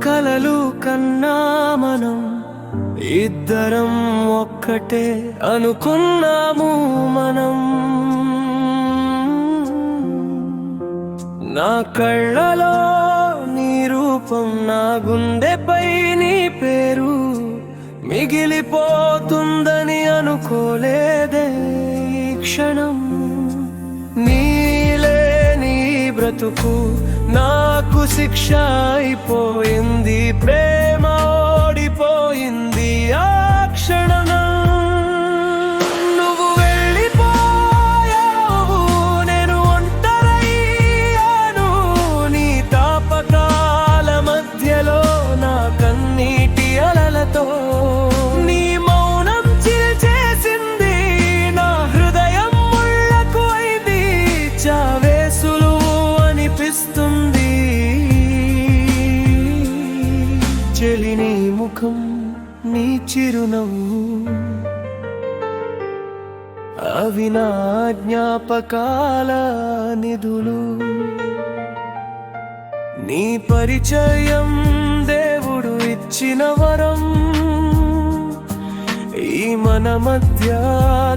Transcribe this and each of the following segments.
కలలు కన్నా మనం ఇద్దరం ఒక్కటే అనుకున్నాము మనం. నా కళ్ళలో నీ రూపం, నా గుండెపై నీ పేరు మిగిలిపోతుందని అనుకోలేదే ఈ క్షణం. నీలేని బ్రతుకు నాకు శిక్ష అయిపోయింది, ప్రేమ ఓడిపోయింది ఆ క్షణం. నువ్వు వెళ్ళిపోయావు, నేను ఒంటరయ్యాను నీ తాపకాల మధ్యలో, నా కన్నీటి అలలతో. నీ మౌనం చీల్చేసింది నా హృదయం, ముళ్ళకు అయింది, చావే సులువు అనిపిస్తుంది. చెలి నీ ముఖం, నీ చిరునవ్వు, అవి నా జ్ఞాపకాల నిధులు. నీ పరిచయం దేవుడు ఇచ్చిన వరం, ఈ మన మధ్య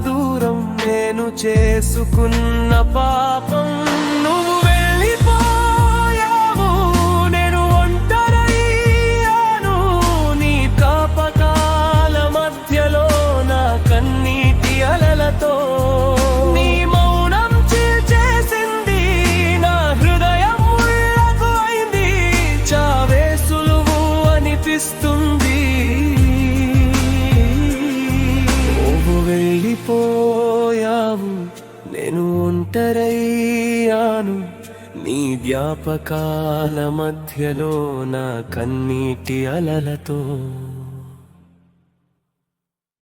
దూరం నేను చేసుకున్న పాపం. నువ్వు వెళ్ళిపోయావు, నేను ఒంటరయ్యాను నీ తాపకాల మధ్యలో, నా కన్నీటి అలలతో. నీ మౌనం చీల్చేసింది నా హృదయం, ముళ్ళకు అయింది, చావే సులువు అనిపిస్తుంది. నువ్వు వెళ్ళిపోయావు, నేను ఒంటరయ్యాను నీ జ్ఞాపకాల మధ్యలో, నా కన్నీటి అలలతో.